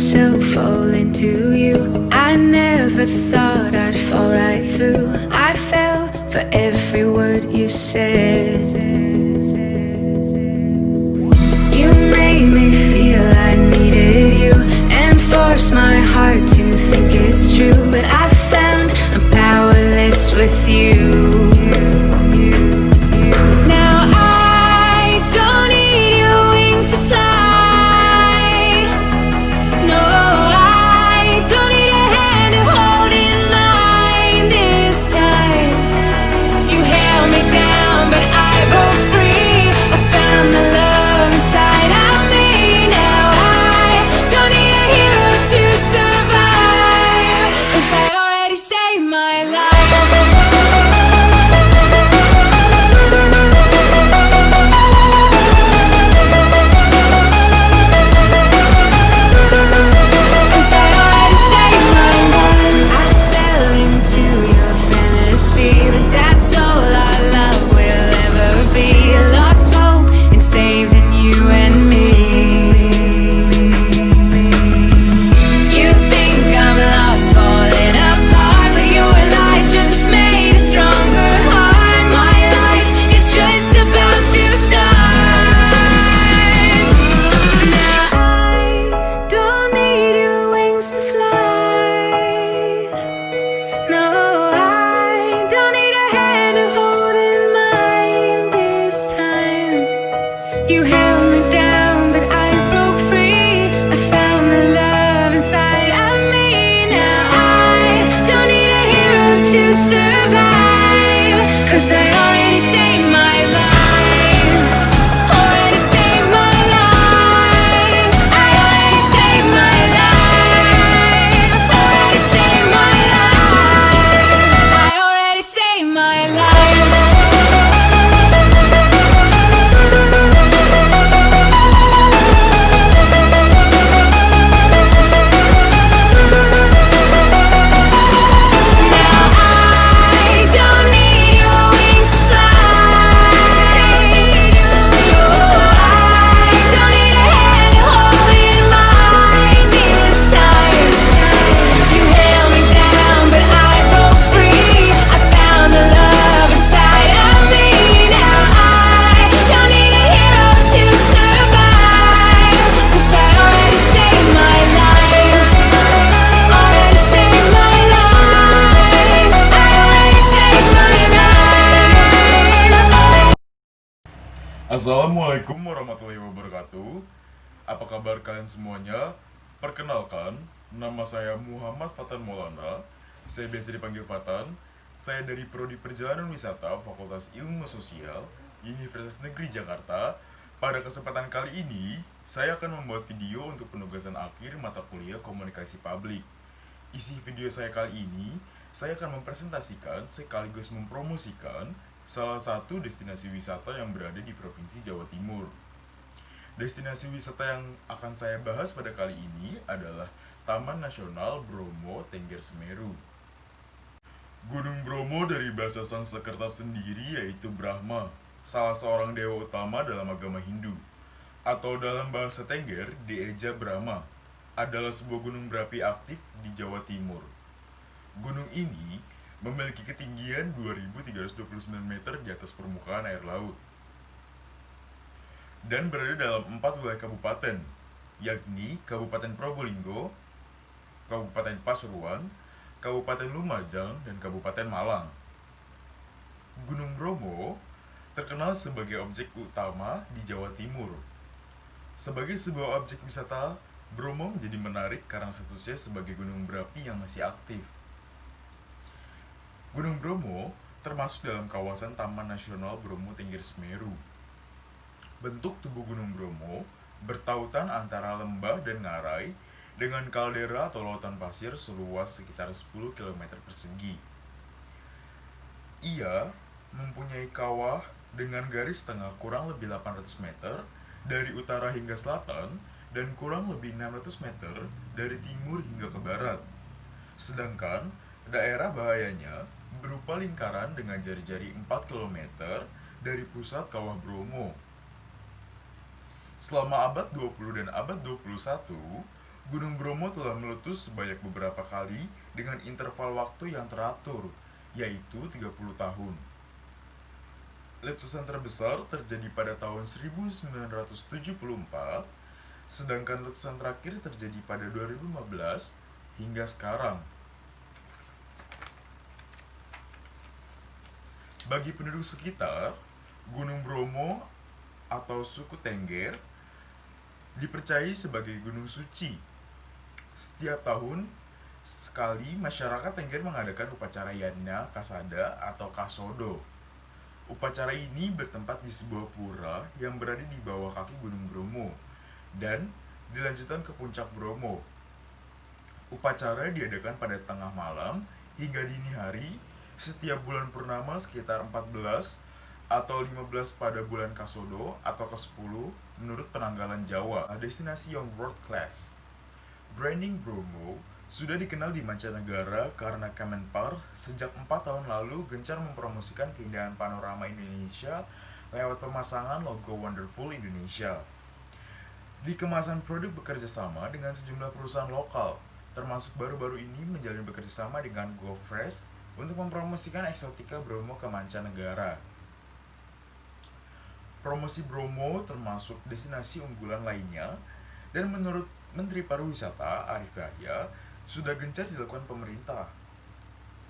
myself fall into you. I never thought I'd fall right through. I fell for every word you said. You made me feel I needed you and forced my heart to think it's true. But I found I'm powerless with you. Now I don't need your wings to fly. No, I don't need a hand to hold in mine this time. You held me down, but I broke free. I found the love inside of me. Now I don't need a hero to survive, 'cause I already saved my life. You held me down, but I broke free. I found the love inside of me. Now I don't need a hero to survive, 'cause I already saved my life. Already saved my life. I already saved my life. Already saved my life. I already saved my life. Assalamualaikum warahmatullahi wabarakatuh. Apa kabar kalian semuanya? Perkenalkan, nama saya Muhammad Fatan Maulana. Saya biasa dipanggil Fatan. Saya dari Prodi Perjalanan Wisata Fakultas Ilmu Sosial Universitas Negeri Jakarta. Pada kesempatan kali ini, saya akan membuat video untuk penugasan akhir mata kuliah Komunikasi Publik. Isi video saya kali ini, saya akan mempresentasikan sekaligus mempromosikan salah satu destinasi wisata yang berada di Provinsi Jawa Timur. Destinasi wisata yang akan saya bahas pada kali ini adalah Taman Nasional Bromo Tengger Semeru. Gunung Bromo dari bahasa Sanskerta sendiri yaitu Brahma, salah seorang dewa utama dalam agama Hindu. Atau dalam bahasa Tengger, dieja Brahma, adalah sebuah gunung berapi aktif di Jawa Timur. Gunung ini memiliki ketinggian 2.329 meter di atas permukaan air laut dan berada dalam 4 wilayah kabupaten, yakni Kabupaten Probolinggo, Kabupaten Pasuruan, Kabupaten Lumajang, dan Kabupaten Malang. Gunung Bromo terkenal sebagai objek utama di Jawa Timur. Sebagai sebuah objek wisata, Bromo menjadi menarik karena statusnya sebagai gunung berapi yang masih aktif. Gunung Bromo termasuk dalam kawasan Taman Nasional Bromo Tengger Semeru. Bentuk tubuh Gunung Bromo bertautan antara lembah dan ngarai dengan kaldera atau lautan pasir seluas sekitar 10 km persegi. Ia mempunyai kawah dengan garis tengah kurang lebih 800 meter dari utara hingga selatan dan kurang lebih 600 meter dari timur hingga ke barat. Sedangkan daerah bahayanya berupa lingkaran dengan jari-jari 4 km dari pusat kawah Bromo. Selama abad 20 dan abad 21, Gunung Bromo telah meletus sebanyak beberapa kali dengan interval waktu yang teratur, yaitu 30 tahun. Letusan terbesar terjadi pada tahun 1974, sedangkan letusan terakhir terjadi pada 2015 hingga sekarang. Bagi penduduk sekitar, Gunung Bromo atau suku Tengger dipercayai sebagai gunung suci. Setiap tahun sekali masyarakat Tengger mengadakan upacara Yanna Kasada atau Kasodo. Upacara ini bertempat di sebuah pura yang berada di bawah kaki Gunung Bromo dan dilanjutkan ke puncak Bromo. Upacara diadakan pada tengah malam hingga dini hari setiap bulan purnama sekitar 14 atau 15 pada bulan Kasodo atau ke-10 menurut penanggalan Jawa. Destinasi yang world class. Branding Bromo sudah dikenal di mancanegara karena Kemenpar sejak 4 tahun lalu gencar mempromosikan keindahan panorama Indonesia lewat pemasangan logo Wonderful Indonesia. Di kemasan produk bekerja sama dengan sejumlah perusahaan lokal, termasuk baru-baru ini menjalin bekerja sama dengan GoFresh untuk mempromosikan eksotika Bromo ke mancanegara. Promosi Bromo termasuk destinasi unggulan lainnya, dan menurut Menteri Pariwisata Arif Yahya, sudah gencar dilakukan pemerintah.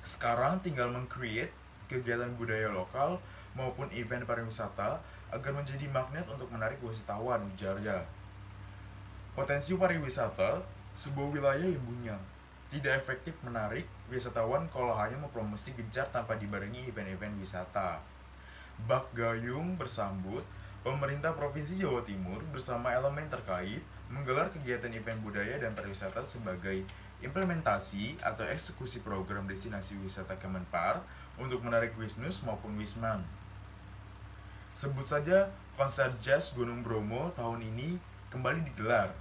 Sekarang tinggal meng-create kegiatan budaya lokal maupun event pariwisata agar menjadi magnet untuk menarik wisatawan, ujarnya. Potensi pariwisata sebuah wilayah yang bunyang, tidak efektif menarik wisatawan kalau hanya mempromosi gencar tanpa dibarengi event-event wisata. Bak Gayung bersambut, pemerintah Provinsi Jawa Timur bersama elemen terkait menggelar kegiatan event budaya dan pariwisata sebagai implementasi atau eksekusi program destinasi wisata Kemenpar untuk menarik Wisnus maupun Wisman. Sebut saja konser jazz Gunung Bromo tahun ini kembali digelar.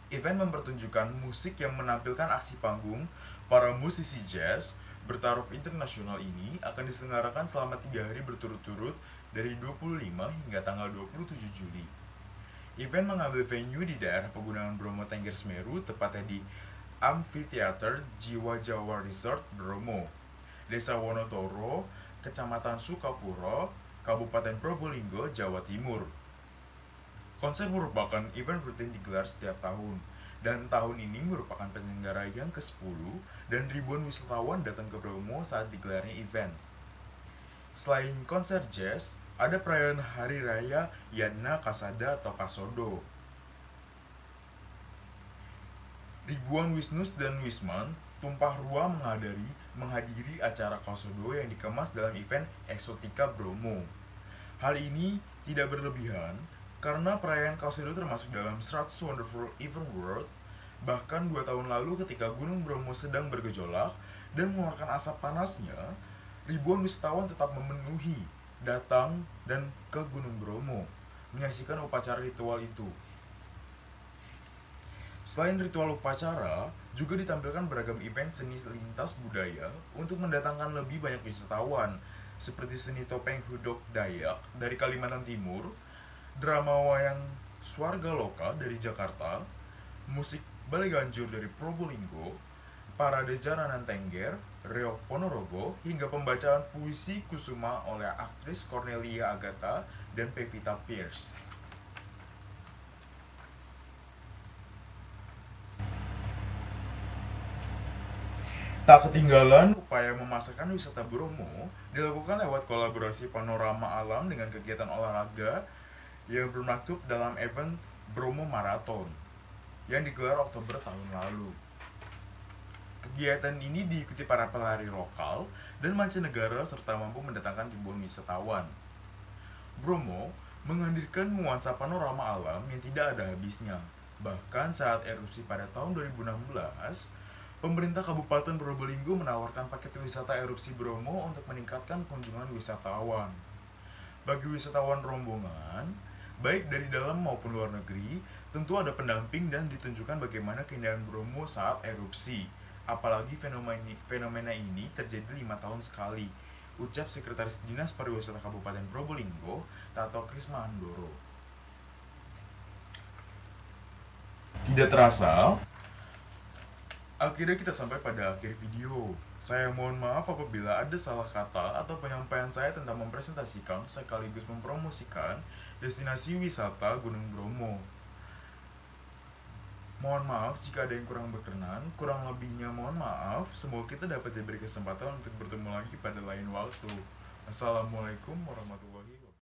Event mempertunjukkan musik yang menampilkan aksi panggung para musisi jazz bertaraf internasional ini akan diselenggarakan selama 3 hari berturut-turut dari 25 hingga tanggal 27 Juli. Event mengambil venue di daerah pegunungan Bromo Tengger Semeru, tepatnya di Amphitheater Jiwa Jawa Resort Bromo, Desa Wonotoro, Kecamatan Sukapuro, Kabupaten Probolinggo, Jawa Timur. Konser merupakan event rutin digelar setiap tahun, dan tahun ini merupakan penyelenggara yang ke-10 dan ribuan wisatawan datang ke Bromo saat digelarnya event. Selain konser jazz, ada perayaan Hari Raya Yanna Kasada atau Kasodo. Ribuan Wisnus dan Wisman tumpah ruah menghadiri acara Kasodo yang dikemas dalam event Eksotika Bromo. Hal ini tidak berlebihan karena perayaan Kasodo termasuk dalam 100 Wonderful Event World. Bahkan 2 tahun lalu ketika Gunung Bromo sedang bergejolak dan mengeluarkan asap panasnya, ribuan wisatawan tetap datang dan ke Gunung Bromo menyaksikan upacara ritual itu. Selain ritual upacara, juga ditampilkan beragam event seni lintas budaya untuk mendatangkan lebih banyak wisatawan, seperti seni topeng Hudok Dayak dari Kalimantan Timur, drama wayang Swarga Loka dari Jakarta, musik Balai Ganjur dari Probolinggo, parade jaranan Tengger, Reok Ponorogo, hingga pembacaan puisi Kusuma oleh aktris Cornelia Agatha dan Pevita Pierce. Tak ketinggalan, upaya memasarkan wisata Bromo dilakukan lewat kolaborasi panorama alam dengan kegiatan olahraga yang bermaksud dalam event Bromo Marathon yang digelar Oktober tahun lalu. Kegiatan ini diikuti para pelari lokal dan mancanegara serta mampu mendatangkan ribuan wisatawan. Bromo menghadirkan nuansa panorama alam yang tidak ada habisnya. Bahkan saat erupsi pada tahun 2016, pemerintah Kabupaten Probolinggo menawarkan paket wisata erupsi Bromo untuk meningkatkan kunjungan wisatawan. Bagi wisatawan rombongan, baik dari dalam maupun luar negeri, tentu ada pendamping dan ditunjukkan bagaimana keindahan Bromo saat erupsi. Apalagi fenomena ini terjadi 5 tahun sekali, ucap Sekretaris Dinas Pariwisata Kabupaten Probolinggo, Tato Krisma Andoro. tidak terasa, akhirnya kita sampai pada akhir video. Saya mohon maaf apabila ada salah kata atau penyampaian saya tentang mempresentasikan sekaligus mempromosikan destinasi wisata Gunung Bromo. Mohon maaf jika ada yang kurang berkenan, kurang lebihnya mohon maaf. Semoga kita dapat diberi kesempatan untuk bertemu lagi pada lain waktu. Assalamualaikum warahmatullahi wabarakatuh.